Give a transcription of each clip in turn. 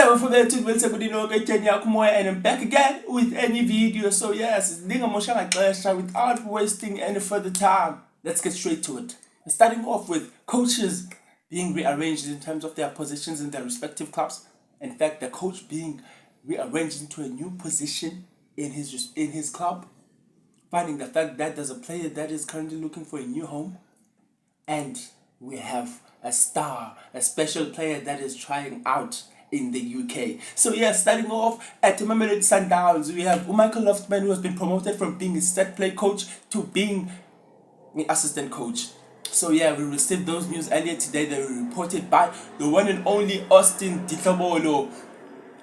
So for that, and I'm back again with a new video. So yes, without wasting any further time, let's get straight to it. Starting off with coaches being rearranged in terms of their positions in their respective clubs. In fact, the coach being rearranged into a new position in his club, finding the fact that there's a player that is currently looking for a new home, and we have a star, a special player that is trying out in the UK. So yeah, starting off at Mamelodi Sundowns, we have Michael Loftman, who has been promoted from being a set play coach to being an assistant coach. So yeah, we received those news earlier today. They were reported by the one and only Austin Ditlabolo.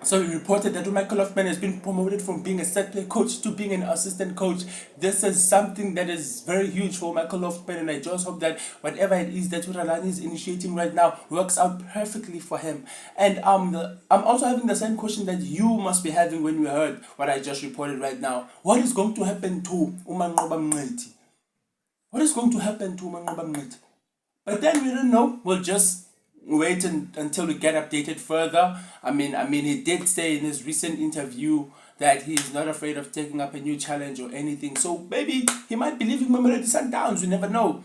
So he reported that Michael Hoffman has been promoted from being a set play coach to being an assistant coach. This is something that is very huge for Michael Hoffman, and I just hope that whatever it is that Ralani is initiating right now works out perfectly for him. And I'm also having the same question that you must be having when you heard what I just reported right now. What is going to happen to Umanqoba Mngqithi? What is going to happen to Umanqoba Mngqithi? But then we don't know. We'll just wait until we get updated further. I mean, he did say in his recent interview that he's not afraid of taking up a new challenge or anything. So maybe he might be leaving Mamelodi Sundowns. We never know.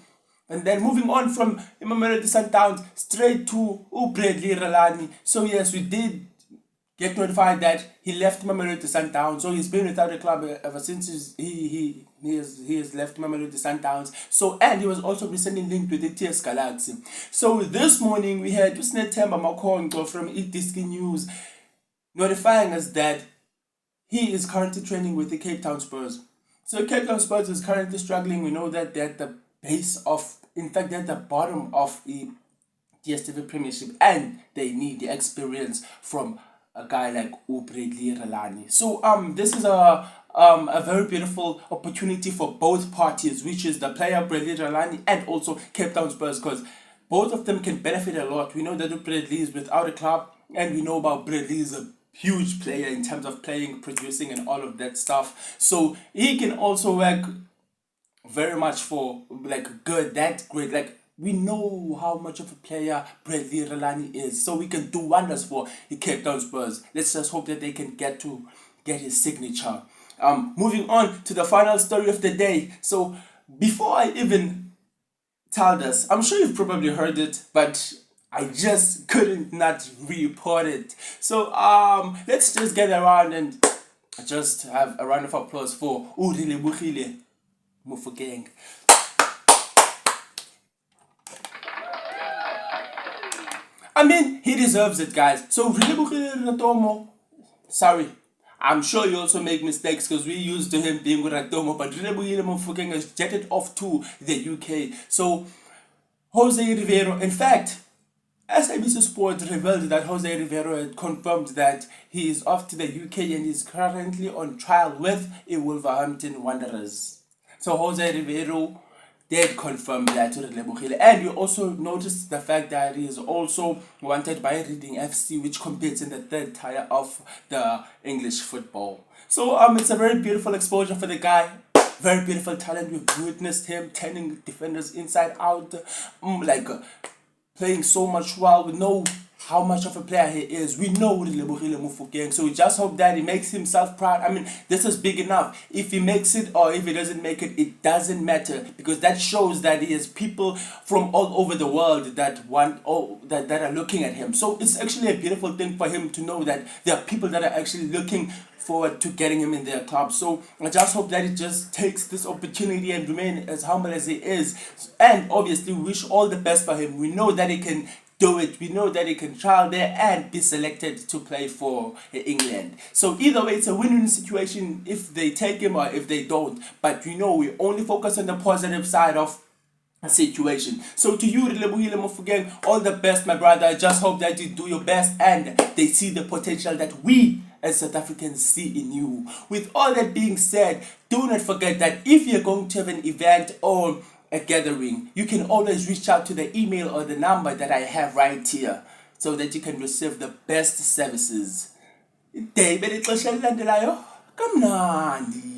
And then moving on from Mamelodi Sundowns straight to Ralani. So yes, we did get notified that he left Mamelodi Sundowns. So he's been without a club ever since he has left Mamelodi Sundowns. So, and he was also recently linked with the TS Galaxy. So this morning we had Themba Makhongo from eDisky News notifying us that he is currently training with the Cape Town Spurs. So Cape Town Spurs is currently struggling. We know that they're at the base of, in fact, they're at the bottom of the DStv Premiership, and they need the experience from a guy like Ralani. So this is a very beautiful opportunity for both parties, which is the player Ralani and also Cape Town Spurs, because both of them can benefit a lot. We know that Bradley is without a club, and we know about Bradley is a huge player in terms of playing, producing, and all of that stuff. So he can also work very much for we know how much of a player Ralani is, so we can do wonders for the Cape Town Spurs. Let's just hope that they can get his signature. Moving on to the final story of the day. So before I even tell this, I'm sure you've probably heard it, but I just couldn't not report it. So let's just get around and just have a round of applause for Rele Mofokeng. I mean, he deserves it, guys. So Rele sorry, I'm sure you also make mistakes because we're used to him being with Ratomo, but Rele Mofokeng has jetted off to the UK. So Jose Rivero, in fact, SABC Sport revealed that Jose Rivero had confirmed that he is off to the UK and is currently on trial with the Wolverhampton Wanderers. So Jose Rivero did confirm that to Rele. And you also noticed the fact that he is also wanted by Reading FC, which competes in the third tier of the English football. So it's a very beautiful exposure for the guy. Very beautiful talent. We've witnessed him turning defenders inside out, playing so much well. We know how much of a player he is. We know Rele Mofokeng. So we just hope that he makes himself proud. I mean, this is big enough. If he makes it or if he doesn't make it, it doesn't matter, because that shows that he has people from all over the world that are looking at him. So it's actually a beautiful thing for him to know that there are people that are actually looking forward to getting him in their club. So I just hope that he just takes this opportunity and remain as humble as he is, and obviously wish all the best for him. We know that he can do it. We know that he can trial there and be selected to play for England. So either way, it's a win-win situation if they take him or if they don't. But we only focus on the positive side of a situation. So to you, Rele Mofokeng, all the best, my brother. I just hope that you do your best and they see the potential that we as South Africans see in you. With all that being said, do not forget that if you're going to have an event or a gathering, you can always reach out to the email or the number that I have right here so that you can receive the best services. Kamnandi.